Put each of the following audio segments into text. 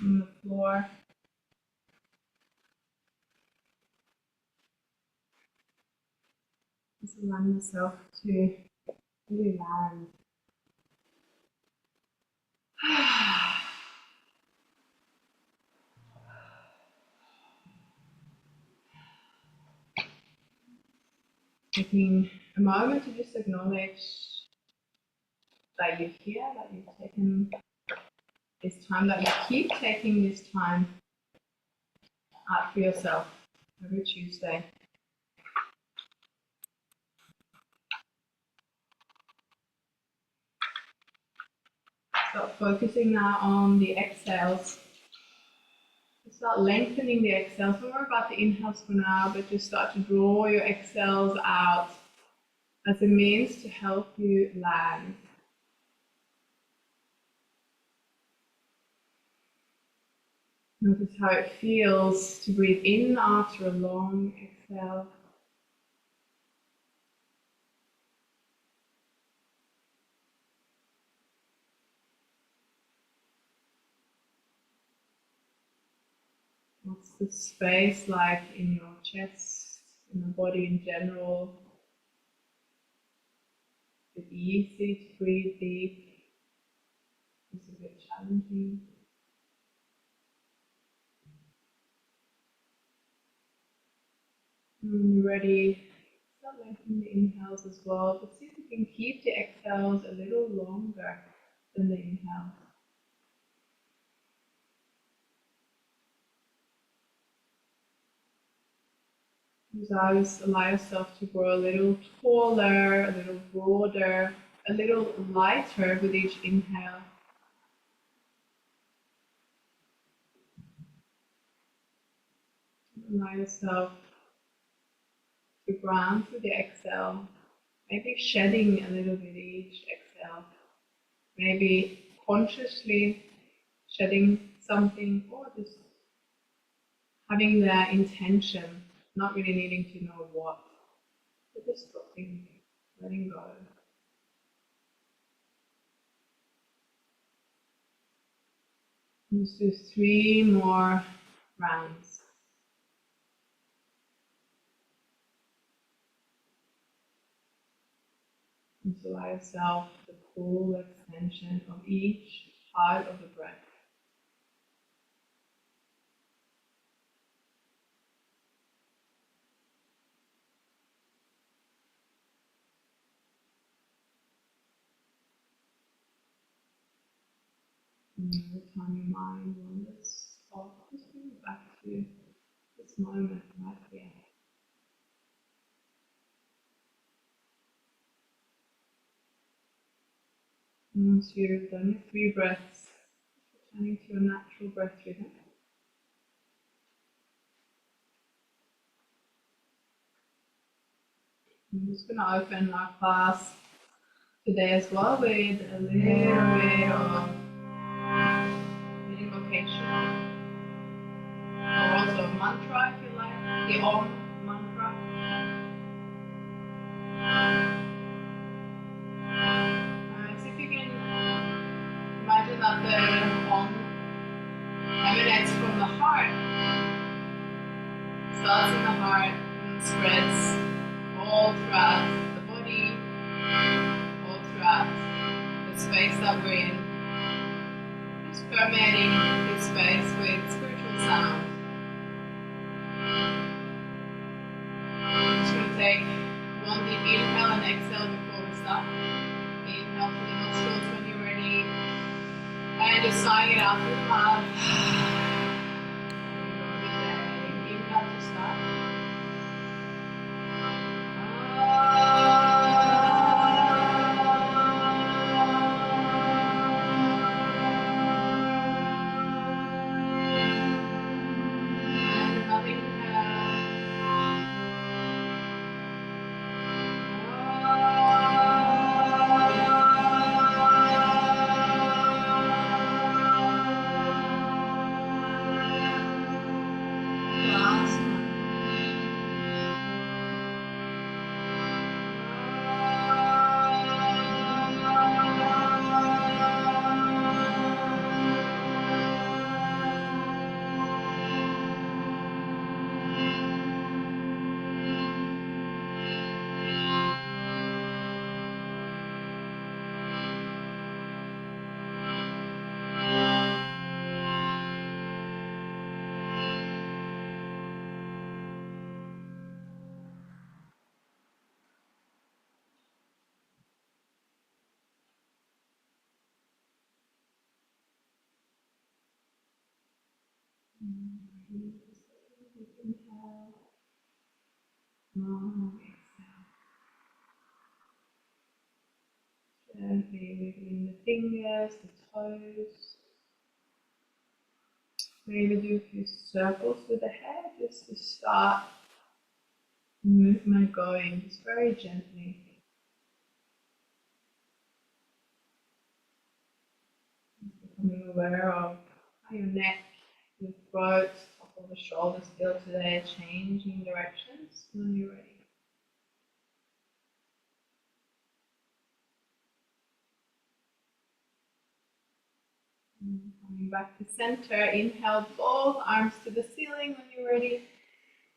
on the floor. Just allowing yourself to really land. Taking a moment to just acknowledge that you're here, that you've taken this time, that you keep taking this time out for yourself every Tuesday. Start focusing now on the exhales. Start lengthening the exhales. Don't worry about the inhales for now, but just start to draw your exhales out as a means to help you land. Notice how it feels to breathe in after a long exhale. What's the space like in your chest, in the body in general? Is it easy to breathe deep? Is it a bit challenging? When you're ready, start lengthening the inhales as well, but see if you can keep the exhales a little longer than the inhales. Allow yourself to grow a little taller, a little broader, a little lighter with each inhale. Allow yourself to ground through the exhale, maybe shedding a little bit each exhale, maybe consciously shedding something, or just having the intention, not really needing to know what, but just stopping, letting go. Let's do 3 more rounds. And allow yourself the full extension of each part of the breath. And every time your mind wanders off, just bring it back to this moment right here. And once you've done your 3 breaths, returning to your natural breath rhythm. I'm just going to open our class today as well with a little bit of invocation, or also a mantra if you like, the Om mantra. So if you can imagine that the Om emanates from the heart, starts in the heart and spreads all throughout the body, all throughout the space that we're in, just permeating this space with spiritual sound. Just going to take 1 deep inhale and exhale before we start. Inhale through the nostrils when you're ready, and just sighing it out through the mouth. Inhale to start. Inhale. Long exhale. Gently wiggling the fingers, the toes. Maybe do a few circles with the head just to start movement going, just very gently. Becoming aware of how your neck, your throat, top of the shoulders feel today, changing directions when you're ready. Coming back to center, inhale both arms to the ceiling when you're ready.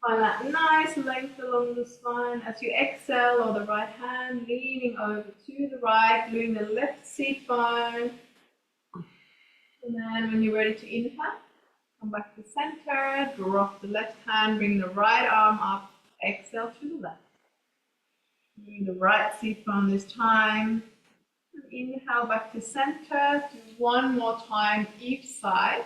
Find that nice length along the spine. As you exhale, or the right hand leaning over to the right, gluing the left seat bone. And then when you're ready to inhale, come back to center, drop the left hand, bring the right arm up, exhale to the left. Bring the right seat bone this time. Inhale back to center, do one more time each side.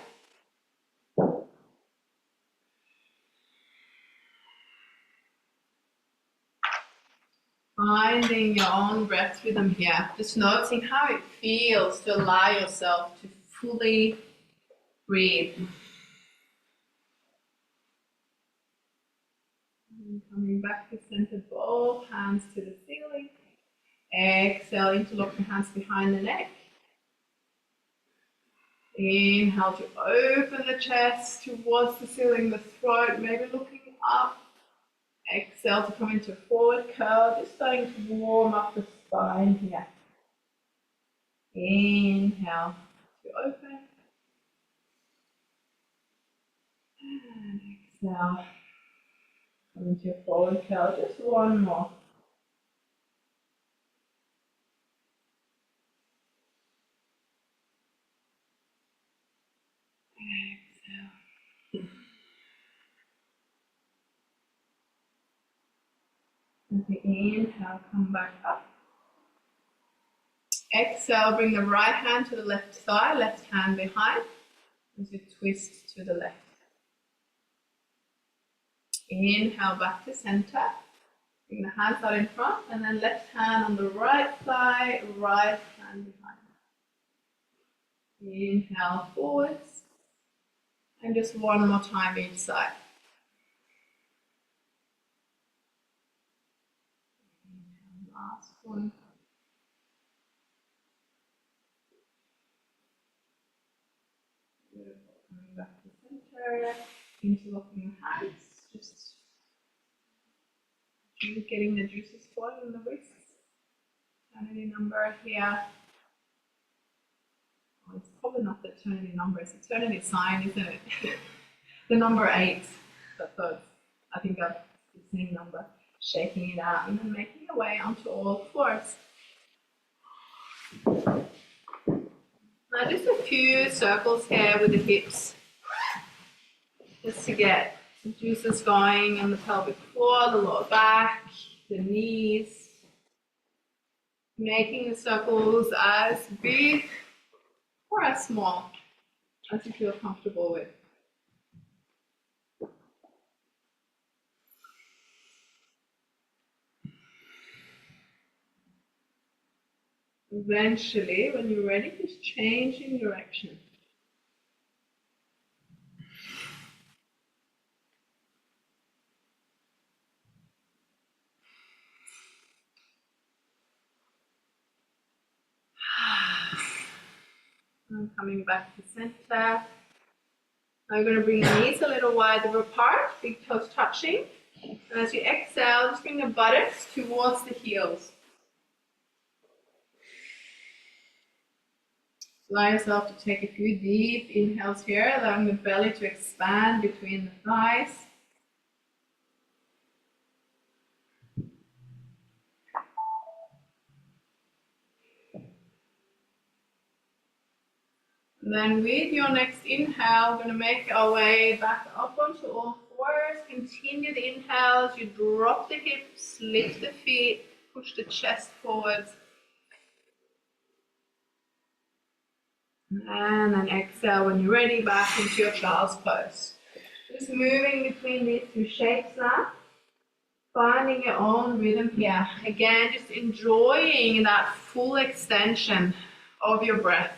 Finding your own breath rhythm here, just noticing how it feels to allow yourself to fully breathe. And coming back to center, both hands to the ceiling. Exhale, interlock your hands behind the neck. Inhale to open the chest towards the ceiling, the throat, maybe looking up. Exhale to come into a forward curl, just starting to warm up the spine here. Inhale to open. And exhale. Come into a forward curl, just one more. Exhale. As you inhale, come back up. Exhale, bring the right hand to the left thigh, left hand behind, as you twist to the left. Inhale back to center. Bring the hands out in front, and then left hand on the right thigh, right hand behind. Inhale forwards, and just one more time each side. Inhale, last one. Beautiful. Coming back to center, interlocking your hands, just getting the juices flowing in the wrists. Eternity number here. Oh, it's probably not the eternity number, it's eternity sign, isn't it? The number 8. So I think that's the same number. Shaking it out and then making your way onto all fours. Now just a few circles here with the hips, just to get some juices going in the pelvic floor, the lower back, the knees. Making the circles as big or as small as you feel comfortable with. Eventually, when you're ready, just changing direction. And coming back to center. I'm going to bring the knees a little wider apart, big toes touching. And as you exhale, just bring the buttocks towards the heels. Allow yourself to take a few deep inhales here, allowing the belly to expand between the thighs. And then with your next inhale, we're going to make our way back up onto all fours. Continue the inhales. You drop the hips, lift the feet, push the chest forwards. And then exhale when you're ready, back into your child's pose. Just moving between these two shapes now. Finding your own rhythm here. Again, just enjoying that full extension of your breath.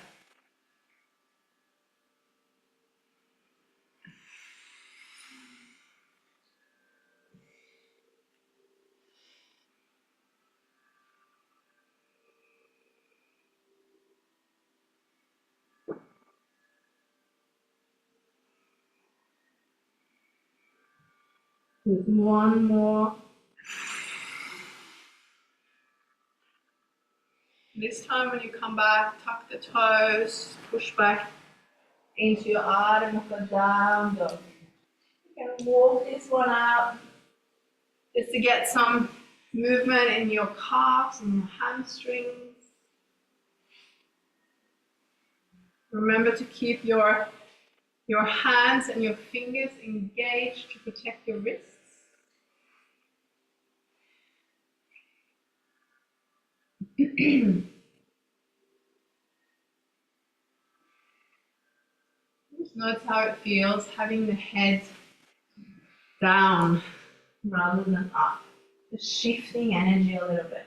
Just one more. This time when you come back, tuck the toes, push back into your Ardha Mukha down dog. You can walk this one out just to get some movement in your calves and your hamstrings. Remember to keep your hands and your fingers engaged to protect your wrists. Just notice how it feels having the head down rather than up. Just shifting energy a little bit.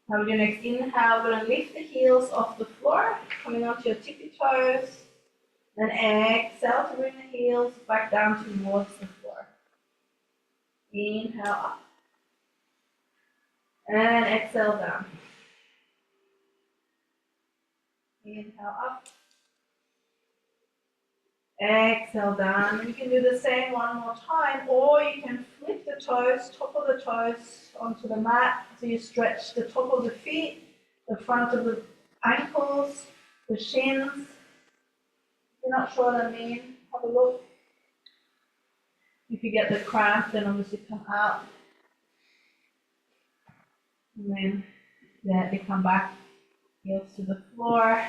Now with your next inhale, we're going to lift the heels off the floor, coming onto your tippy toes. Then exhale to bring the heels back down towards the floor. Inhale up. And exhale down. Inhale up. Exhale down. And you can do the same one more time, or you can flip the toes, top of the toes onto the mat. So you stretch the top of the feet, the front of the ankles, the shins. If you're not sure what I mean, have a look. If you get the cramp, then obviously come out. And then gently come back, heels to the floor.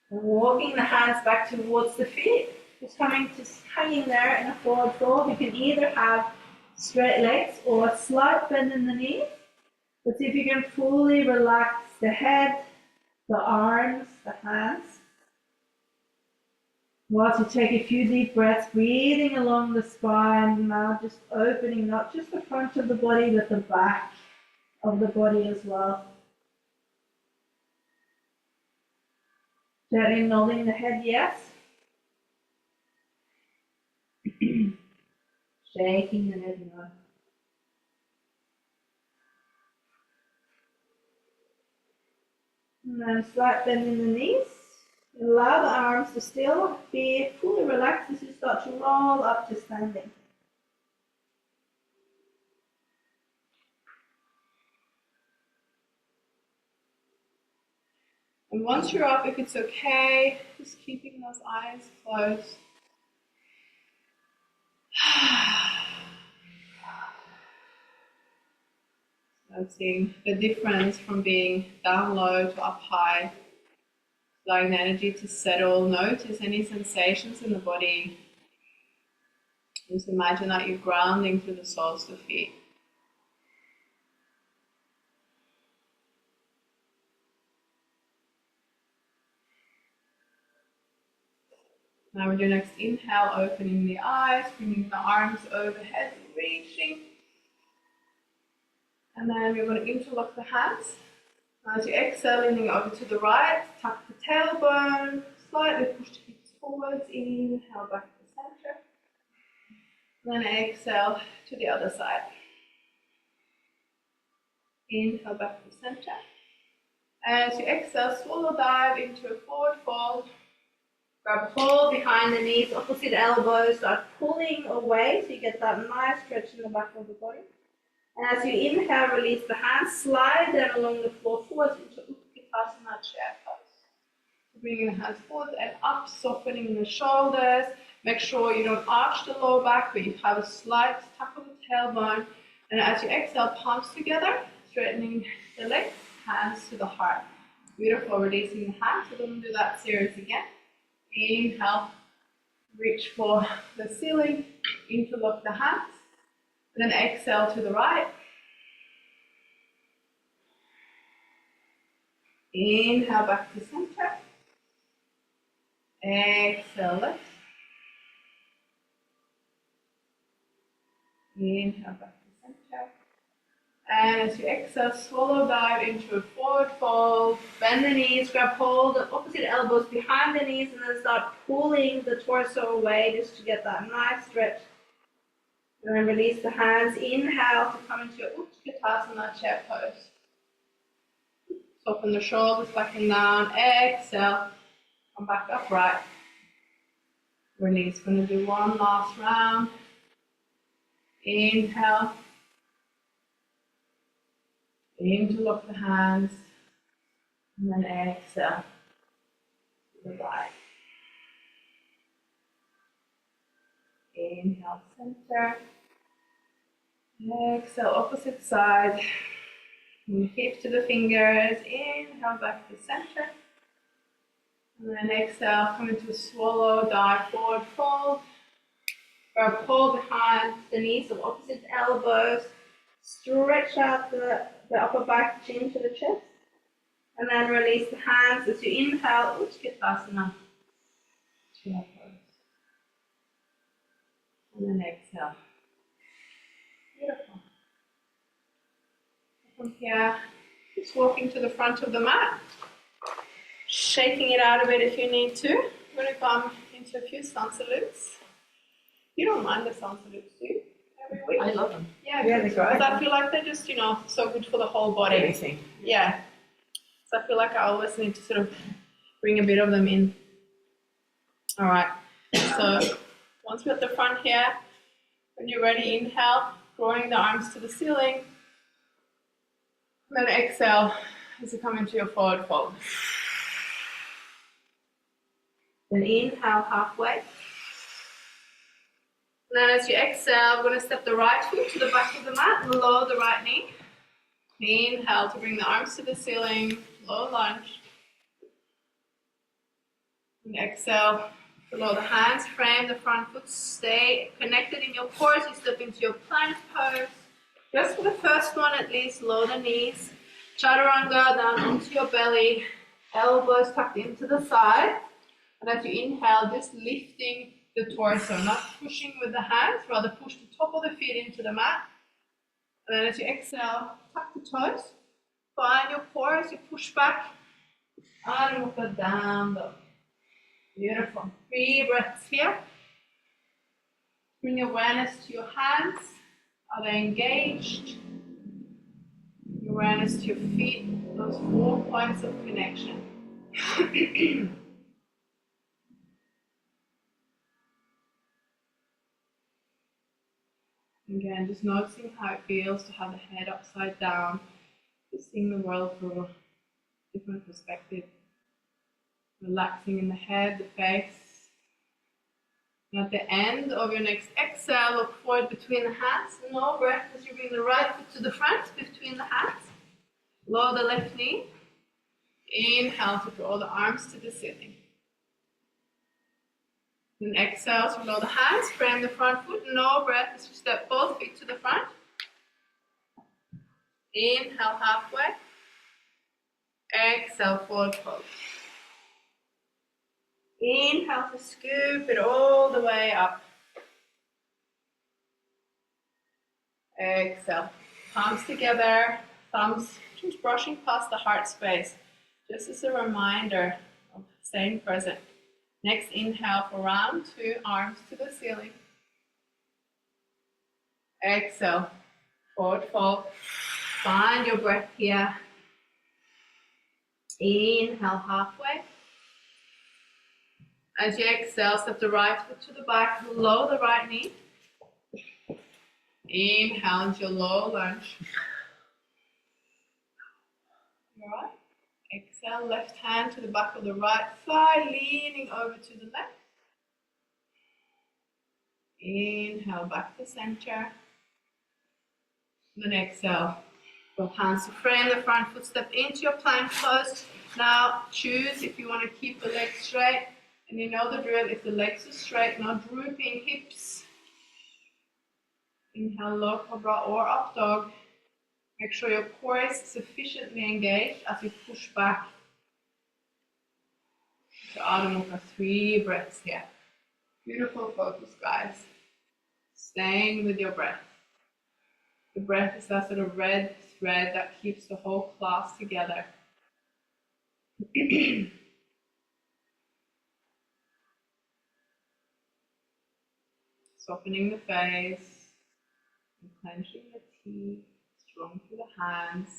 And walking the hands back towards the feet. Just hanging there in a forward fold. You can either have straight legs or a slight bend in the knees. But see if you can fully relax the head, the arms, the hands. Whilst you take a few deep breaths, breathing along the spine, now just opening not just the front of the body, but the back of the body as well. Gently nodding the head, yes. Shaking the head, no. And then slight bend in the knees. Allow the arms to still be fully relaxed as you start to roll up to standing. And once you're up, if it's okay, just keeping those eyes closed. Noticing the difference from being down low to up high. Allowing the energy to settle. Notice any sensations in the body. Just imagine that you're grounding through the soles of the feet. Now with your next inhale, opening the eyes, bringing the arms overhead, reaching. And then we're going to interlock the hands. As you exhale, leaning over to the right, tuck the tailbone, slightly push the hips forwards, inhale back to the center. Then exhale to the other side. Inhale back to the center. As you exhale, swallow dive into a forward fold. Grab a hold behind the knees, opposite elbows, start pulling away so you get that nice stretch in the back of the body. And as you inhale, release the hands, slide them along the floor forwards into Utkatasana chair pose. Bringing the hands forward and up, softening the shoulders. Make sure you don't arch the lower back, but you have a slight tuck of the tailbone. And as you exhale, palms together, straightening the legs, hands to the heart. Beautiful, releasing the hands. We're going to do that series again. Inhale, reach for the ceiling, interlock the hands. Then exhale to the right. Inhale back to center. Exhale, lift. Inhale back to center. And as you exhale, swallow dive into a forward fold. Bend the knees, grab hold of opposite elbows behind the knees, and then start pulling the torso away just to get that nice stretch. And then release the hands. Inhale to come into your Utkatasana chair pose. Soften the shoulders back and down. Exhale. Come back upright. Release. Going to do one last round. Inhale. Interlock the hands. And then exhale. To the right. Inhale, center. Exhale, opposite side. Hip to the fingers. Inhale, back to center. And then exhale, come into a swallow, dive forward, fold. Grab hold behind the knees of opposite elbows. Stretch out the upper back, chin to the chest. And then release the hands as you inhale, Utkatasana. Chair pose. And then exhale. Beautiful. From here, just walking to the front of the mat. Shaking it out a bit if you need to. I'm going to come into a few sun salutes. You don't mind the sun salutes, do you? Every week? I love them. Yeah, they're great. Because I feel like they're just, so good for the whole body. Everything. Yeah. So I feel like I always need to sort of bring a bit of them in. All right. So once we're at the front here, when you're ready, inhale, drawing the arms to the ceiling. Then exhale as you come into your forward fold. Then inhale halfway. And then as you exhale, we're going to step the right foot to the back of the mat and lower the right knee. Inhale to bring the arms to the ceiling, low lunge. And exhale to lower the hands, frame the front foot, stay connected in your core as you step into your plank pose. Just for the first one at least, lower the knees. Chaturanga down onto your belly, elbows tucked into the side. And as you inhale, just lifting the torso, not pushing with the hands, rather push the top of the feet into the mat. And then as you exhale, tuck the toes. Find your core as you push back. And look it down low. Beautiful. 3 breaths here. Bring awareness to your hands. Are they engaged? Awareness to your feet, those 4 points of connection. Again, just noticing how it feels to have the head upside down, just seeing the world from a different perspective. Relaxing in the head, the face. And at the end of your next exhale, look forward between the hands. No breath as you bring the right foot to the front between the hands. Lower the left knee. Inhale to draw the arms to the ceiling. Then exhale to lower the hands, frame the front foot. No breath as you step both feet to the front. Inhale halfway. Exhale, forward fold. Inhale to scoop it all the way up. Exhale. Palms together, thumbs just brushing past the heart space, just as a reminder of staying present. Next inhale for round 2, arms to the ceiling. Exhale, forward fold. Find your breath here. Inhale halfway. As you exhale, step the right foot to the back, lower the right knee. Inhale into your low lunge. All right. Exhale, left hand to the back of the right thigh, leaning over to the left. Inhale, back to center. Then exhale. Both hands to frame the front foot, step into your plank pose. Now choose if you want to keep the legs straight. And you know the drill, if the legs are straight, not drooping hips. Inhale, low cobra or up dog. Make sure your core is sufficiently engaged as you push back So Adho Mukha, 3 breaths here. Beautiful focus, guys. Staying with your breath. The breath is that sort of red thread that keeps the whole class together. Softening the face, and clenching the teeth, strong through the hands.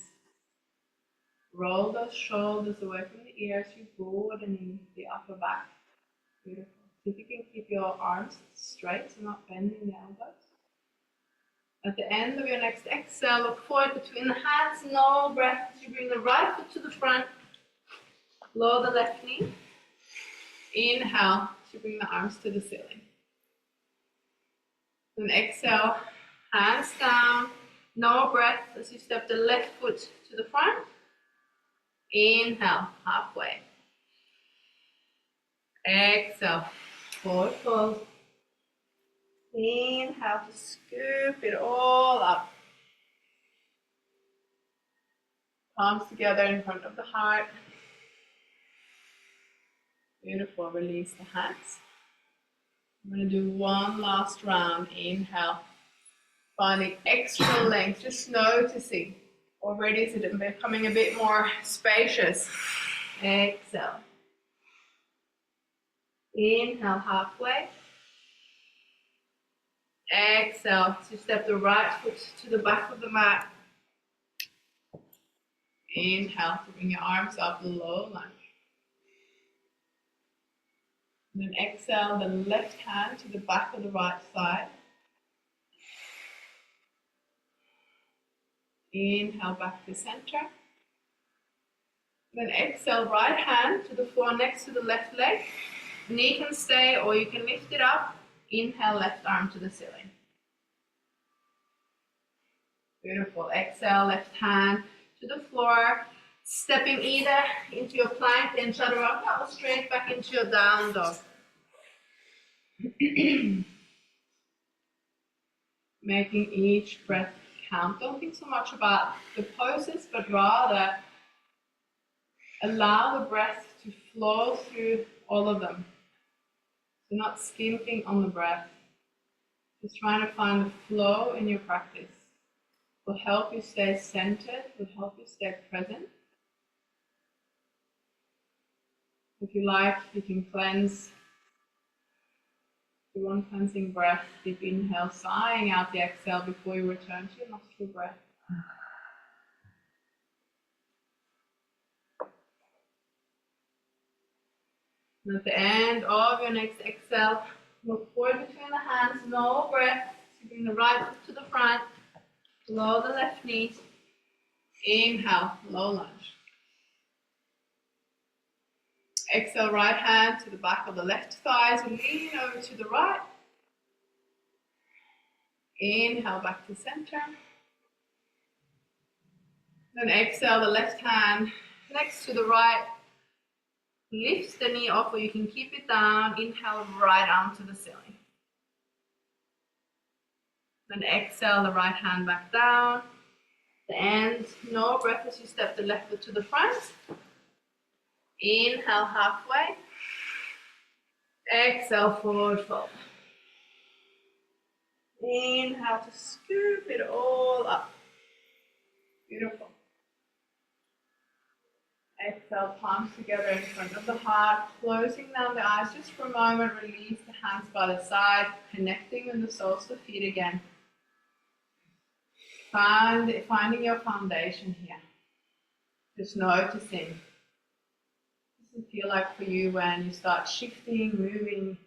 Roll those shoulders away from the ears, you broadening the upper back. Beautiful. See if you can keep your arms straight, so not bending the elbows. At the end of your next exhale, look forward between the hands, no breath as you bring the right foot to the front, lower the left knee. Inhale to bring the arms to the ceiling. Then exhale, hands down, no breath as you step the left foot to the front. Inhale, halfway. Exhale, forward fold. Inhale to scoop it all up. Palms together in front of the heart. Beautiful, release the hands. I'm going to do one last round. Inhale. Finding extra length, just noticing. Already is it becoming a bit more spacious. Exhale. Inhale, halfway. Exhale to step the right foot to the back of the mat. Inhale to bring your arms up, low lunge. And then exhale the left hand to the back of the right thigh. Inhale back to center. Then exhale right hand to the floor next to the left leg. Knee can stay or you can lift it up. Inhale left arm to the ceiling. Beautiful. Exhale left hand to the floor. Stepping either into your plank and chaturanga or straight back into your down dog. Making each breath count. Don't think so much about the poses, but rather allow the breath to flow through all of them. So not skimping on the breath. Just trying to find the flow in your practice. Will help you stay centered, will help you stay present. If you like, you can cleanse. Do one cleansing breath, deep inhale, sighing out the exhale before you return to your nostril breath. And at the end of your next exhale, look forward between the hands, no breath. So bring the right foot to the front, lower the left knee. Inhale, low lunge. Exhale, right hand to the back of the left thigh, so lean over to the right. Inhale, back to center. Then exhale, the left hand next to the right. Lift the knee off or you can keep it down. Inhale, right arm to the ceiling. Then exhale, the right hand back down. The end, no breath as you step the left foot to the front. Inhale, halfway. Exhale, forward fold. Inhale to scoop it all up. Beautiful. Exhale, palms together in front of the heart, closing down the eyes just for a moment. Release the hands by the side, connecting with the soles of the feet again. Finding your foundation here. Just noticing. What does it feel like for you when you start shifting, moving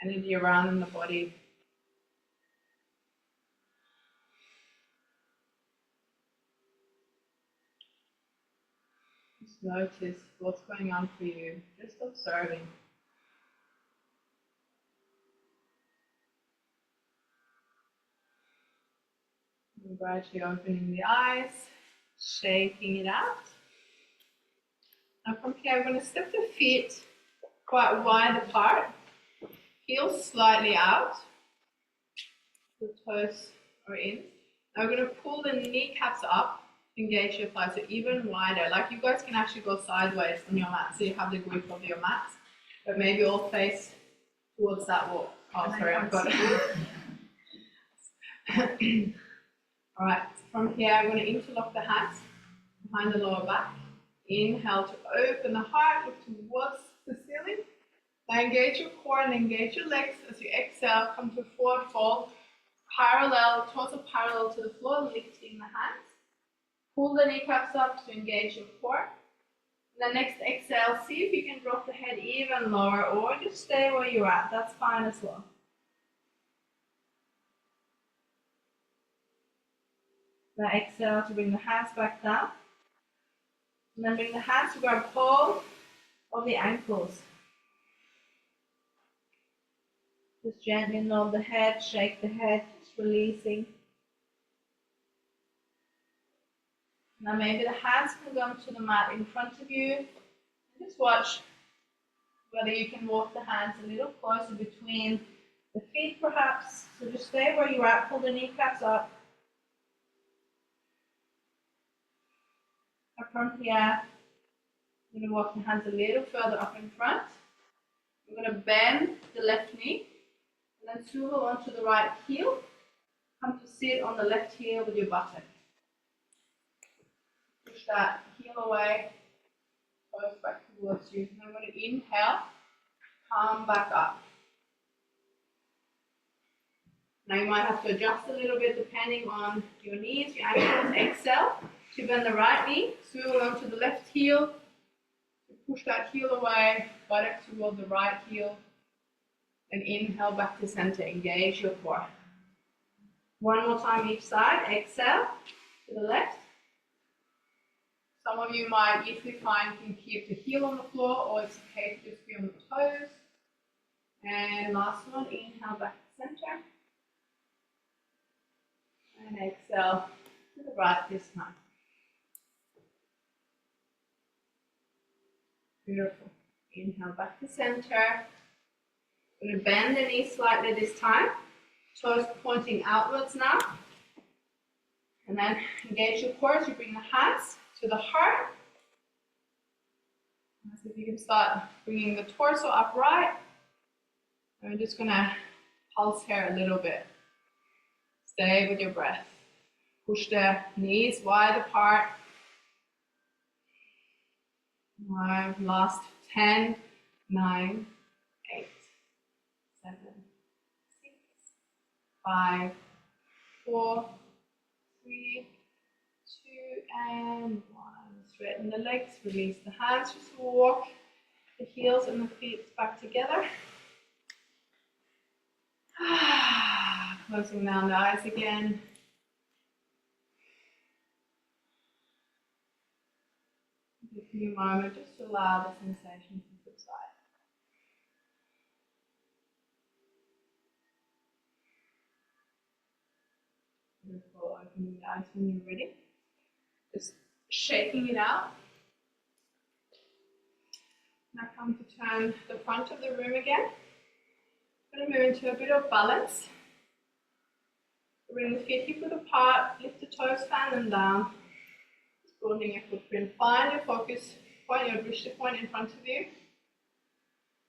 energy around in the body? Just notice what's going on for you. Just observing. And gradually opening the eyes, shaking it out. Now from here, I'm going to step the feet quite wide apart, heels slightly out, the toes are in. Now we're going to pull the kneecaps up, engage your thighs, so even wider. Like you guys can actually go sideways on your mat, so you have the grip of your mat. but maybe all face towards that wall. Oh, sorry, I've got it. Alright, from here I'm going to interlock the hands behind the lower back. Inhale to open the heart, look towards the ceiling. Now engage your core and engage your legs. As you exhale, come to forward fold, parallel, torso parallel to the floor, lifting the hands. Pull the kneecaps up to engage your core. And the next exhale, see if you can drop the head even lower or just stay where you're at. That's fine as well. Now exhale to bring the hands back down. And then bring the hands to grab hold of the ankles. Just gently nod the head, shake the head, just releasing. Now maybe the hands can go to the mat in front of you. And just watch whether you can walk the hands a little closer between the feet perhaps. So just stay where you're at, pull the kneecaps up. Now from here, I'm going to walk the hands a little further up in front. I'm going to bend the left knee and then swivel onto the right heel. Come to sit on the left heel with your buttock. Push that heel away, close back towards you. And I'm going to inhale, come back up. Now you might have to adjust a little bit depending on your knees, your ankles. Exhale to bend the right knee, swivel onto the left heel. Push that heel away, buttock toward the right heel. And inhale back to center, engage your core. One more time each side, exhale to the left. Some of you might easily find you can keep the heel on the floor or it's okay to just be on the toes. And last one, inhale back to center. And exhale to the right this time. Beautiful. Inhale back to center. I'm going to bend the knee slightly this time. Toes pointing outwards now. And then engage your core as you bring the hands to the heart. So if you can start bringing the torso upright. And we're just going to pulse here a little bit. Stay with your breath. Push the knees wide apart. 5, last 10, 9, 8, 7, 6, 5, 4, 3, 2, and 1. Straighten the legs, release the hands, just walk the heels and the feet back together. Closing down the eyes again. Give you a moment just to allow the sensation to subside. Beautiful. Opening the eyes when you're ready. Just shaking it out. Now come to turn the front of the room again. I'm going to move into a bit of balance. Bring the feet hip width apart, lift the toes, fan them down. Broadening your footprint. Find your focus point, your drishti point in front of you.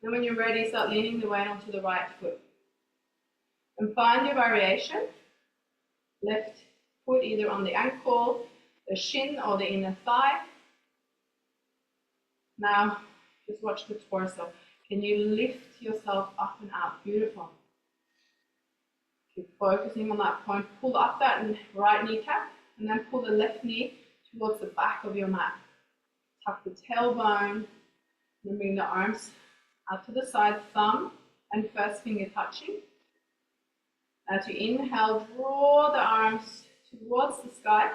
Then when you're ready, start leaning the weight onto the right foot. And find your variation. Left foot either on the ankle, the shin, or the inner thigh. Now, just watch the torso. Can you lift yourself up and out? Beautiful. Keep focusing on that point. Pull up that right kneecap, and then pull the left knee towards the back of your mat. Tuck the tailbone, then bring the arms out to the side, thumb and first finger touching. As you inhale, draw the arms towards the sky.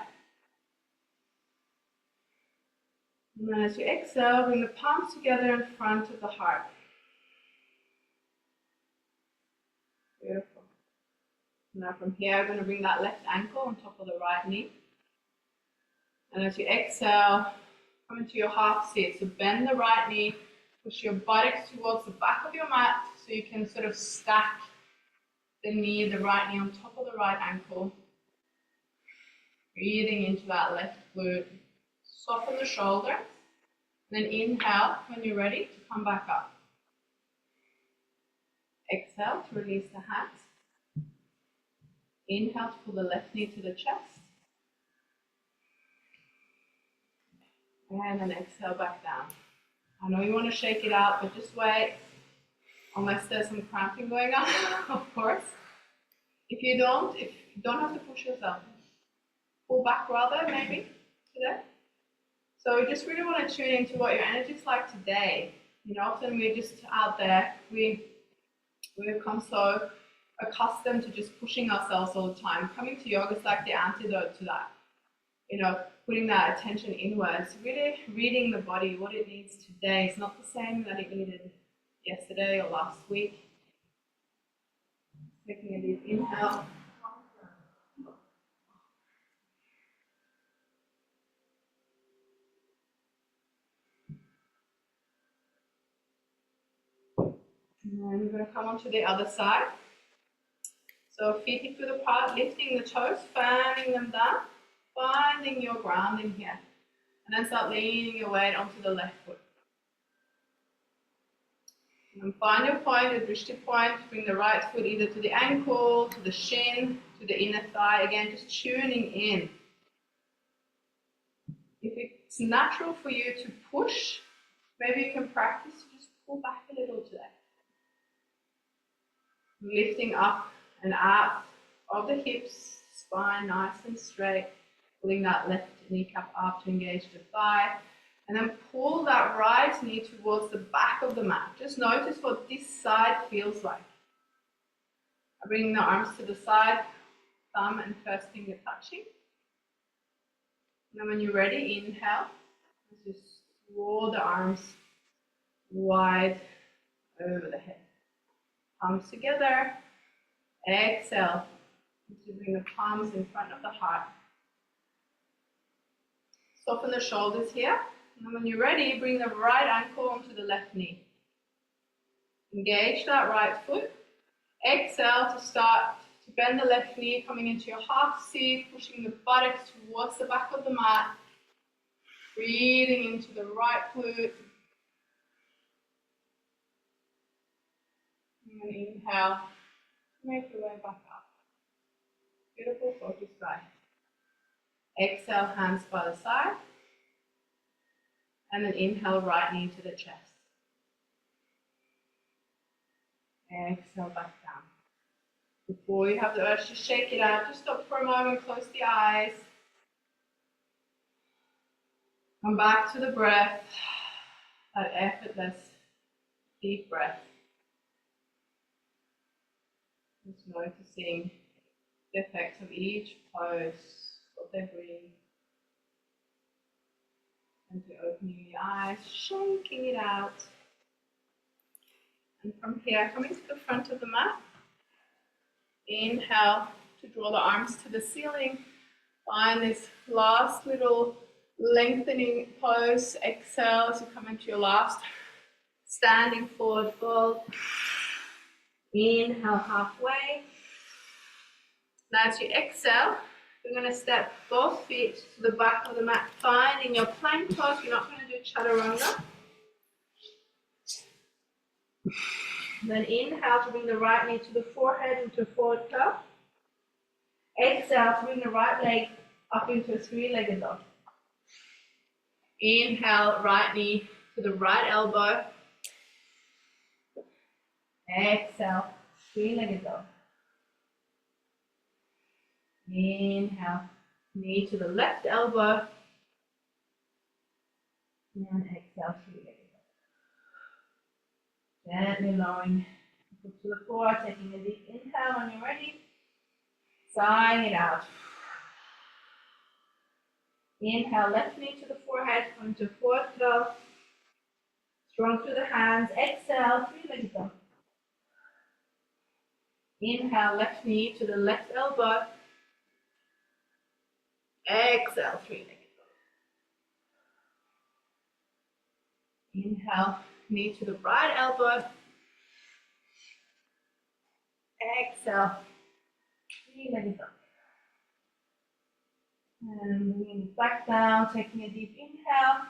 And then as you exhale, bring the palms together in front of the heart. Beautiful. Now from here, I'm going to bring that left ankle on top of the right knee. And as you exhale, come into your half sit. So bend the right knee, push your buttocks towards the back of your mat so you can sort of stack the knee, the right knee on top of the right ankle. Breathing into that left glute. Soften the shoulders. Then inhale when you're ready to come back up. Exhale to release the hands. Inhale to pull the left knee to the chest. And then exhale back down. I know you want to shake it out, but just wait. Unless there's some cramping going on, of course. If you don't have to push yourself. Pull back rather, maybe, today. So we just really want to tune into what your energy is like today. You know, often we're just out there, we've become so accustomed to just pushing ourselves all the time. Coming to yoga is like the antidote to that. You know, putting that attention inwards, really reading the body, what it needs today. It's not the same that it needed yesterday or last week. Taking a deep inhale. And then we're going to come onto the other side. So feet hip width apart, lifting the toes, fanning them down, finding your grounding here. And then start leaning your weight onto the left foot. And then find your point, your drishti point, bring the right foot either to the ankle, to the shin, to the inner thigh. Again, just tuning in. If it's natural for you to push, maybe you can practice to just pull back a little today. Lifting up and out of the hips, spine nice and straight. Pulling that left kneecap up to engage the thigh. And then pull that right knee towards the back of the mat. Just notice what this side feels like. Bringing the arms to the side, thumb and first finger touching. And then when you're ready, inhale. Just draw the arms wide over the head. Palms together. Exhale. To bring the palms in front of the heart. Soften the shoulders here. And when you're ready, bring the right ankle onto the left knee. Engage that right foot. Exhale to start to bend the left knee, coming into your half seat, pushing the buttocks towards the back of the mat. Breathing into the right glute. And then inhale. Make your way back up. Beautiful, focus right. Exhale, hands by the side. And then inhale, right knee to the chest. Exhale, back down. Before you have the urge to shake it out, just stop for a moment, close the eyes. Come back to the breath, that effortless, deep breath. Just noticing the effects of each pose, what they bring. And to opening the eyes, shaking it out. And from here, coming to the front of the mat. Inhale to draw the arms to the ceiling. Find this last little lengthening pose. Exhale as you come into your last standing forward fold. Inhale halfway. Now as you exhale, you're going to step both feet to the back of the mat, finding your plank pose. You're not going to do chaturanga. Then inhale to bring the right knee to the forehead into a forward curl. Exhale to bring the right leg up into a three-legged dog. Inhale, right knee to the right elbow. Exhale, three-legged dog. Inhale, knee to the left elbow. And exhale, three-legged dog. Gently lowering the foot to the floor, taking a deep inhale when you're ready. Sighing it out. Inhale, left knee to the forehead, come to forward curl. Strong through the hands. Exhale, three-legged dog. Inhale, left knee to the left elbow. Exhale, three-legged dog. Inhale, knee to the right elbow. Exhale, three-legged dog. And bringing it back down, taking a deep inhale.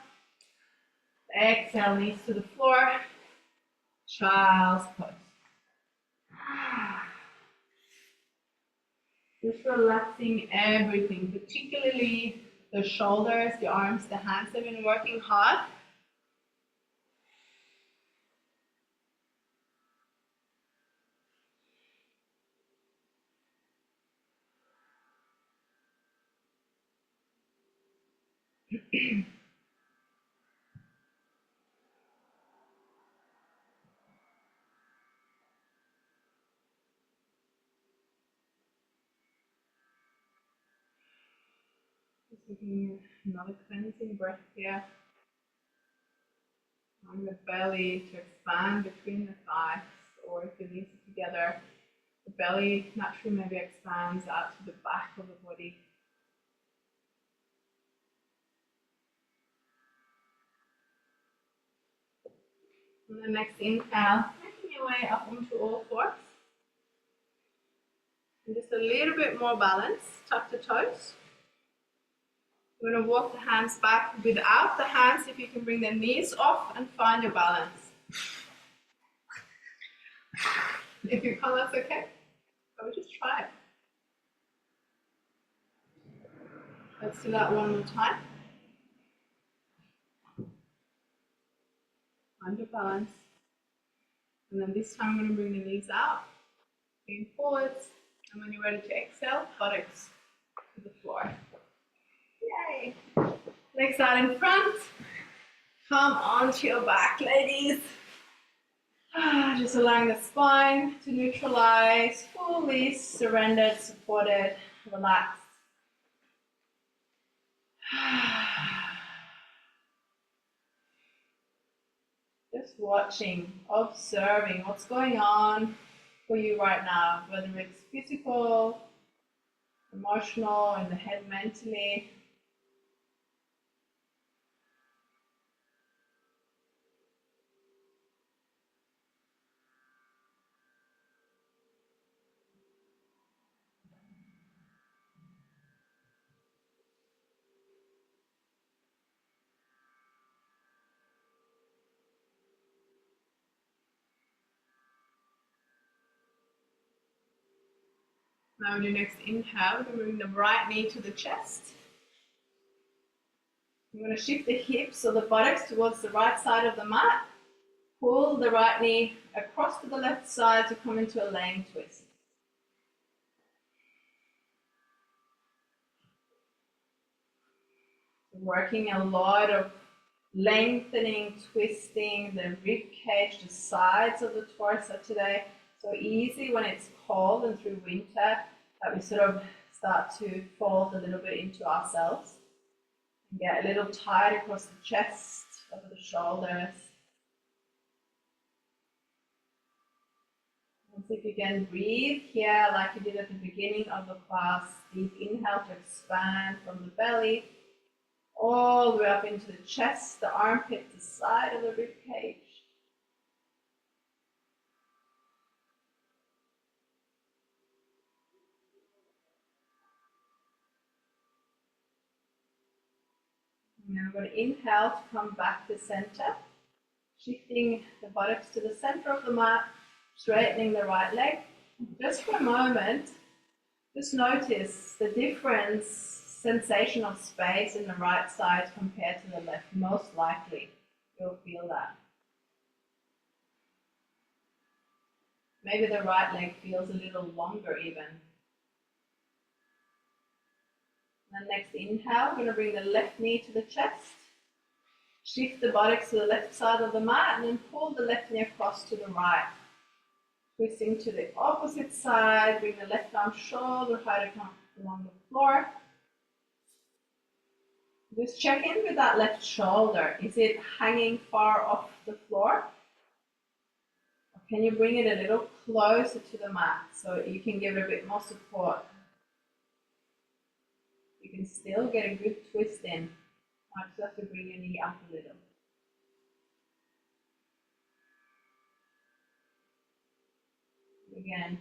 Exhale, knees to the floor. Child's pose. Just relaxing everything, particularly the shoulders, the arms, the hands have been working hard. Just taking another cleansing breath here. On the belly to expand between the thighs, or if your knees are together, the belly naturally maybe expands out to the back of the body. And the next inhale, making your way up onto all fours. And just a little bit more balance, tuck the toes. We're going to walk the hands back without the hands, if you can bring the knees off and find your balance. If you can't, that's okay. I would just try it. Let's do that one more time. Find your balance. And then this time I'm going to bring the knees out, lean forwards, and when you're ready to exhale, buttocks to the floor. Yay! Legs out in front. Come onto your back, ladies. Just allowing the spine to neutralize, fully surrendered, supported, relaxed. Just watching, observing what's going on for you right now, whether it's physical, emotional, in the head mentally. Now on your next inhale, we're going to bring the right knee to the chest. You're going to shift the hips or the buttocks towards the right side of the mat. Pull the right knee across to the left side to come into a laying twist. Working a lot of lengthening, twisting the rib cage, the sides of the torso today. So easy when it's cold and through winter that we sort of start to fold a little bit into ourselves and get a little tight across the chest, over the shoulders. And see if you can breathe here like you did at the beginning of the class. Deep inhale to expand from the belly all the way up into the chest, the armpit, the side of the rib cage. Now we're going to inhale to come back to center, shifting the buttocks to the center of the mat, straightening the right leg. Just for a moment, just notice the difference, sensation of space in the right side compared to the left. Most likely, you'll feel that. Maybe the right leg feels a little longer even. And next inhale, we're going to bring the left knee to the chest. Shift the buttocks to the left side of the mat and then pull the left knee across to the right. Twisting to the opposite side, bring the left arm shoulder height along the floor. Just check in with that left shoulder. Is it hanging far off the floor? Or can you bring it a little closer to the mat so you can give it a bit more support? You can still get a good twist in. Might just have to bring your knee up a little. Again,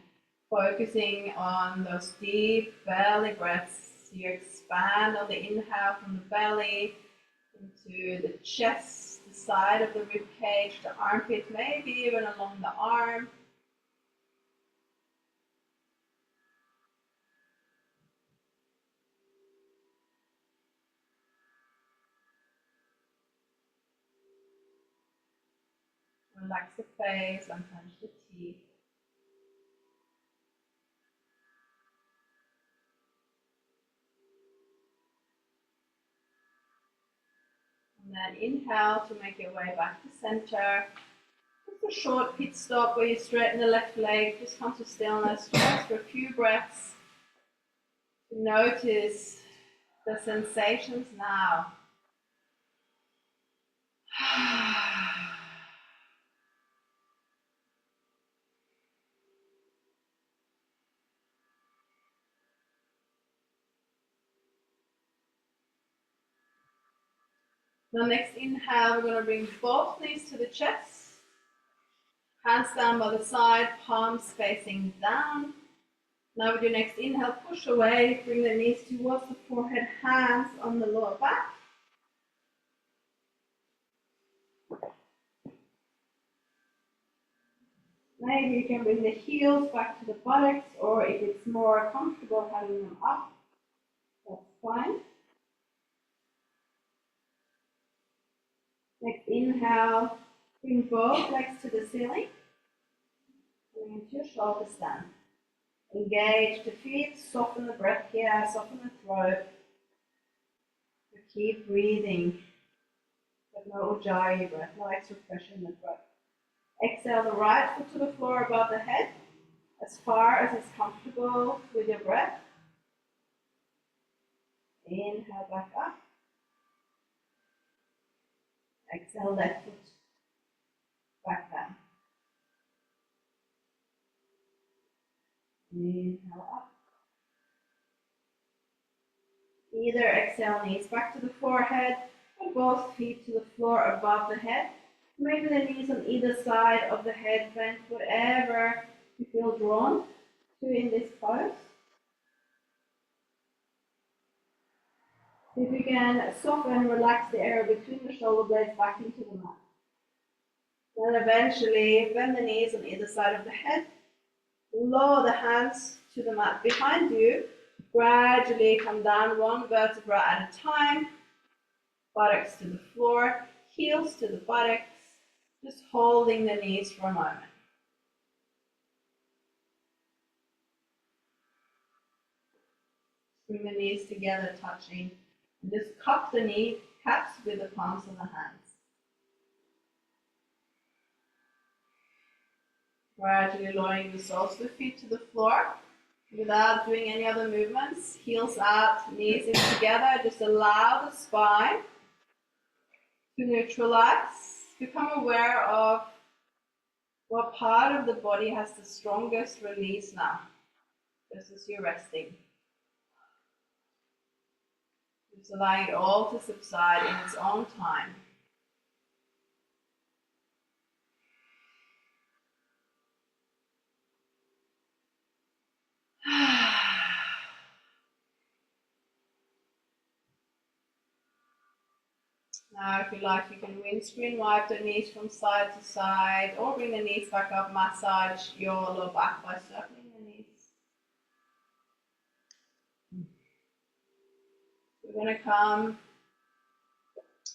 focusing on those deep belly breaths. You expand on the inhale from the belly into the chest, the side of the rib cage, the armpit, maybe even along the arm. Relax the face, unclench the teeth. And then inhale to make your way back to center. Just a short pit stop where you straighten the left leg, just come to stillness, just for a few breaths. Notice the sensations now. The next inhale, we're going to bring both knees to the chest. Hands down by the side, palms facing down. Now with your next inhale, push away, bring the knees towards the forehead, hands on the lower back. Maybe you can bring the heels back to the buttocks, or if it's more comfortable having them up, that's fine. Next inhale, bring both legs to the ceiling. Bring into your shoulder stand. Engage the feet, soften the breath here, soften the throat. So keep breathing, but no ujjayi breath, no extra pressure in the throat. Exhale the right foot to the floor above the head, as far as it's comfortable with your breath. Inhale back up. Exhale left foot back down. Inhale up. Either exhale knees back to the forehead or both feet to the floor above the head. Maybe the knees on either side of the head bent, whatever you feel drawn to in this pose. If you can soften, relax the area between the shoulder blades back into the mat. Then eventually bend the knees on either side of the head. Lower the hands to the mat behind you. Gradually come down one vertebra at a time. Buttocks to the floor, heels to the buttocks. Just holding the knees for a moment. Bring the knees together, touching. And just cup the knee caps with the palms of the hands. Gradually lowering the soles of the feet to the floor without doing any other movements. Heels out, knees in together. Just allow the spine to neutralize. Become aware of what part of the body has the strongest release now, just as you're resting. Just allowing it all to subside in its own time. Now, if you like, you can windscreen wipe the knees from side to side, or bring the knees back up, massage your lower back by circling the knees. We're going to come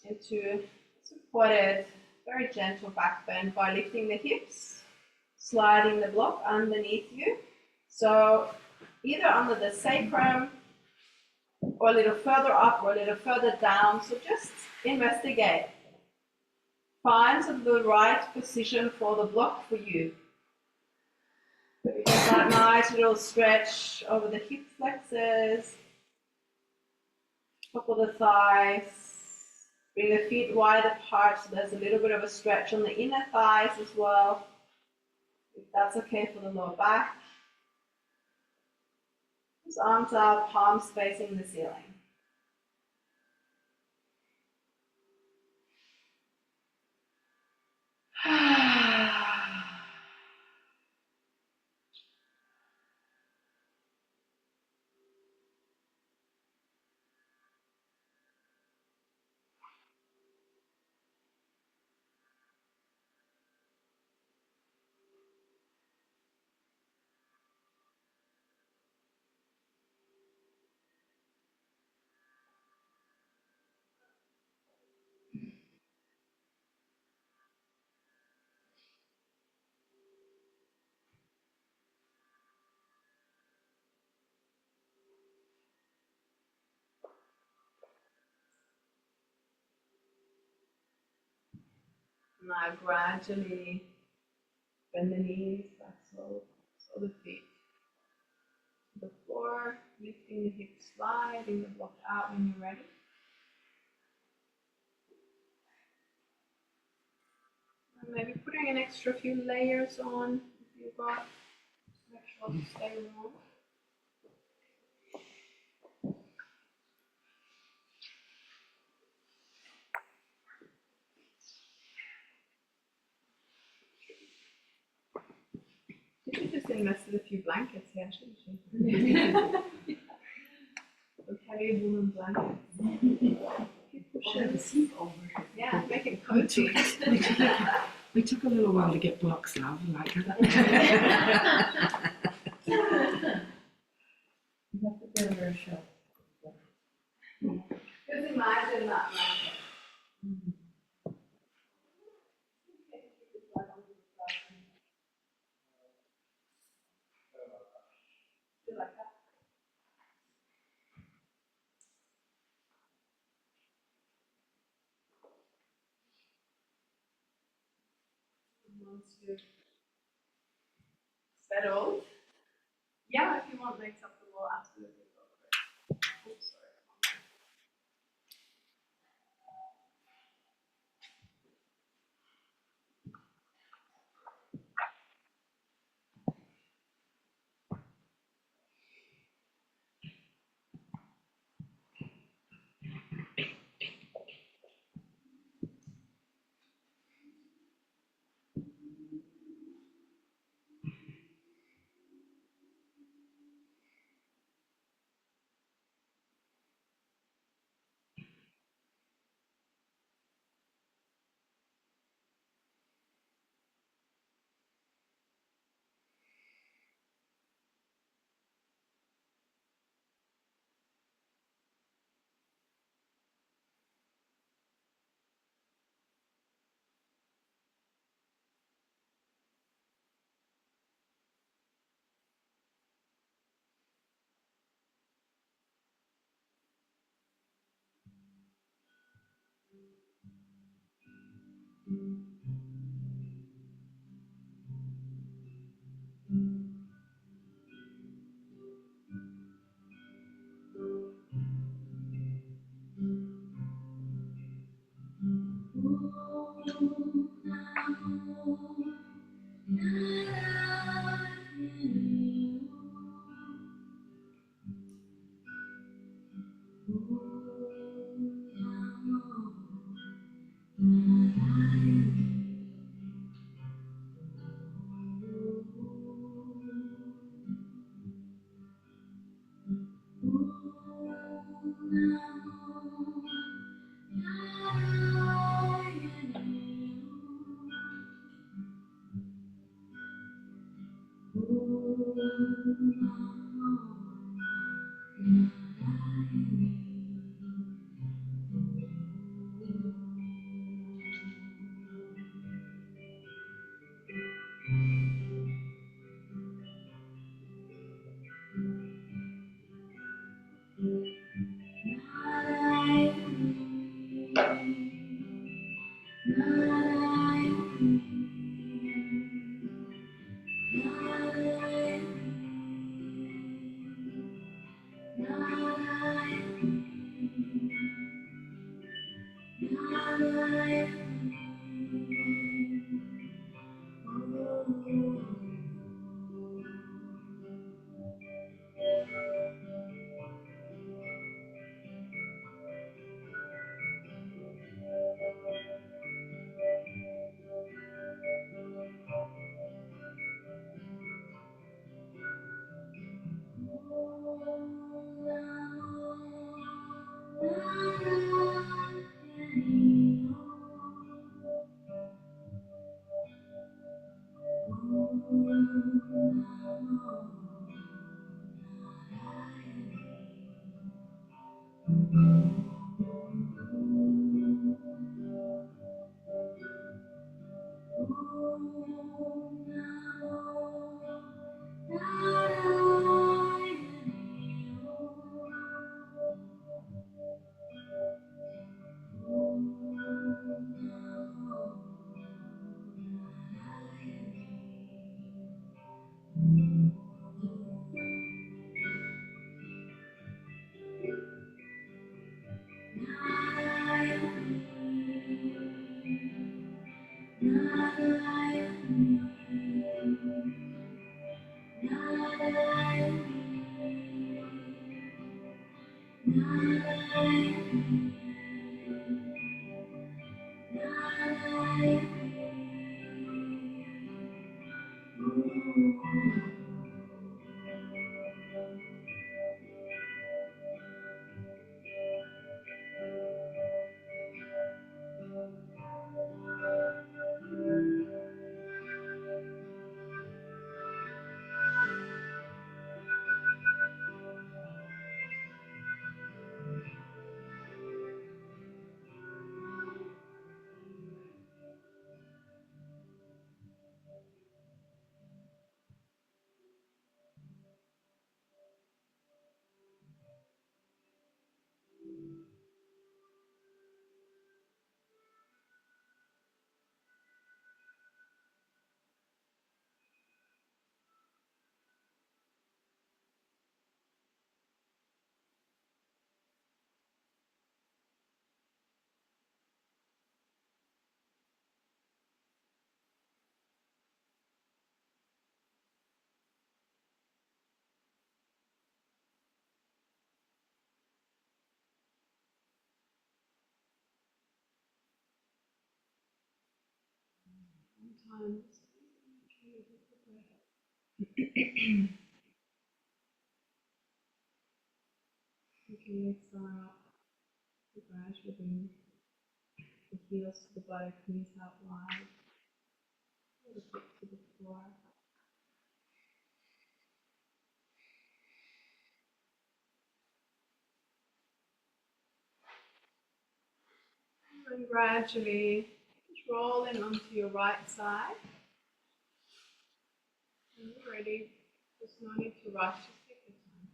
into supported, very gentle back bend by lifting the hips, sliding the block underneath you. So either under the sacrum, or a little further up, or a little further down. So just investigate. Find the right position for the block for you. So you get that nice little stretch over the hip flexors, top of the thighs. Bring the feet wide apart so there's a little bit of a stretch on the inner thighs as well, if that's okay for the lower back. Just arms out, palms facing the ceiling. Now gradually bend the knees back slow the feet to the floor, lifting the hips, sliding the block out when you're ready. And maybe putting an extra few layers on if you've got, just make sure to stay warm. You should just invested a few blankets here, shouldn't you? Those heavy woolen blankets. Yeah, make it cozy. We took a little while to get blocks out, like that. You have to build her a show. Just imagine that blanket. Feel like that. Once you've settled, yeah, if you want legs up the wall, absolutely go for it. Oops, sorry. Sometimes you can exhale to gradually bring the heels to the body, knees out wide, the foot to the floor. And gradually just rolling onto your right side. When you're ready, there's no need to rush, just take your time.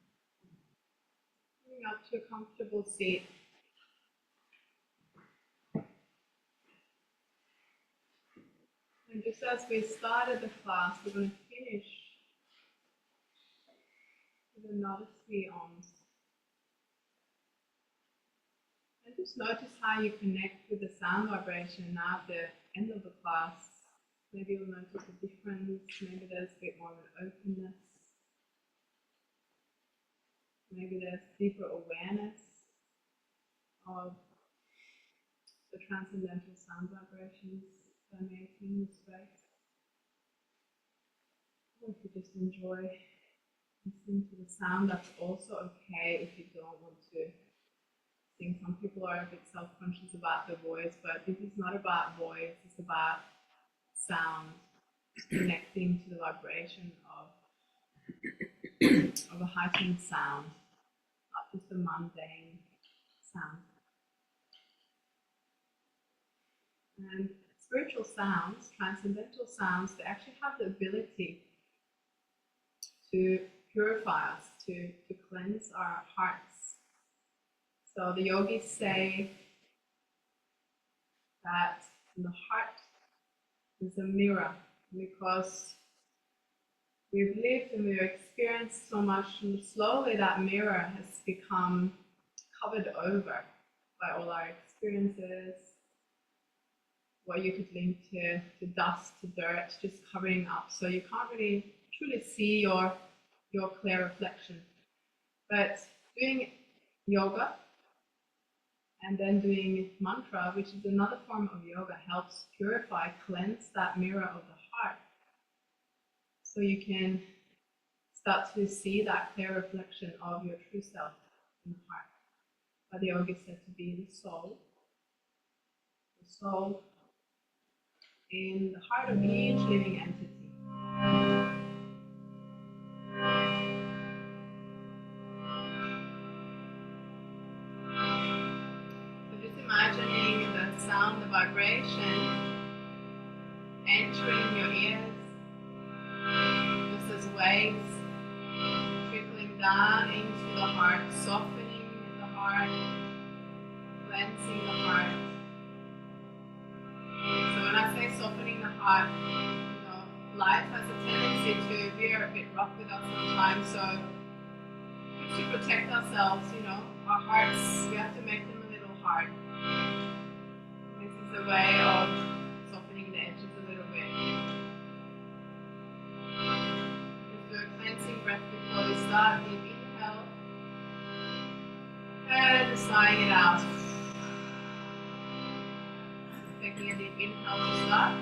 Coming up to a comfortable seat. And just as we started the class, we're going to finish with another 3 ohms. And just notice how you connect with the sound vibration now at the end of the class. Maybe you'll notice a difference, maybe there's a bit more of an openness. Maybe there's deeper awareness of the transcendental sound vibrations permeating the space. Or if you just enjoy listening to the sound, that's also okay if you don't want to sing. Some people are a bit self-conscious about the voice, but this is not about voice, it's about sound, connecting to the vibration of a heightened sound, not just a mundane sound. And spiritual sounds, transcendental sounds, they actually have the ability to purify us, to cleanse our hearts. So the yogis say that in the heart is a mirror, because we've lived and we've experienced so much, and slowly that mirror has become covered over by all our experiences, what you could link to dust, to dirt, just covering up. So you can't really truly see your clear reflection. But doing yoga and then doing mantra, which is another form of yoga, helps purify, cleanse that mirror of the heart. So you can start to see that clear reflection of your true self in the heart. But the yoga is said to be the soul in the heart of each living entity. So just imagining the sound, the vibration entering your ears, just as waves trickling down into the heart, softening the heart, cleansing the heart. So when I say softening the heart, life has a tendency to veer a bit rough with us sometimes. So to protect ourselves, our hearts, we have to make them a little hard. This is a way of softening the edges a little bit. Just do a start, deep inhale. And sighing it out. Taking a deep inhale to start.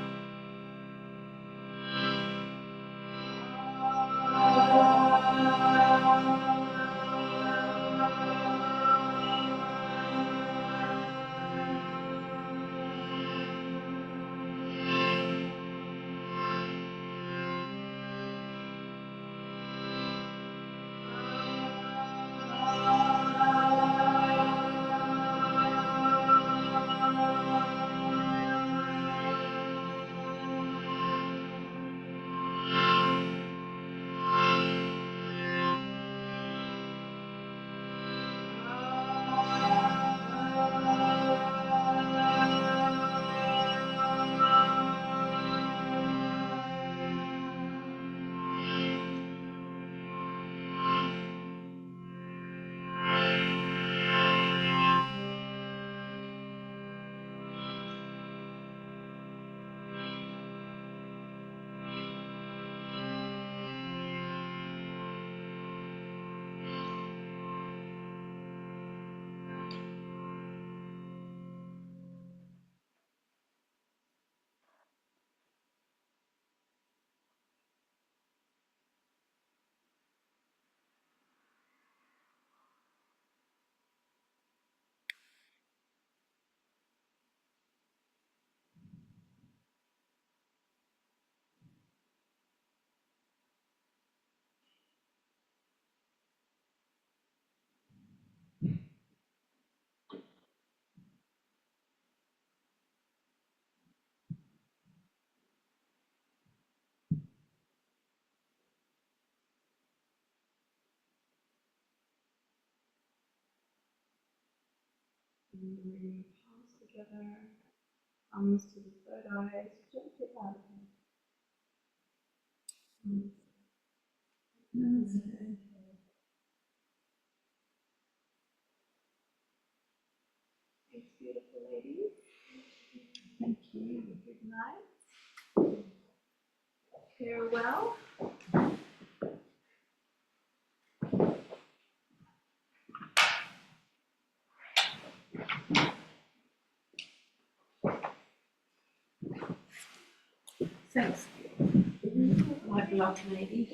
Bring palms together, thumbs to the third eye, gently out. Namaste. Thanks, beautiful ladies. Thank you. Good night. Farewell. Thanks, my blood lady.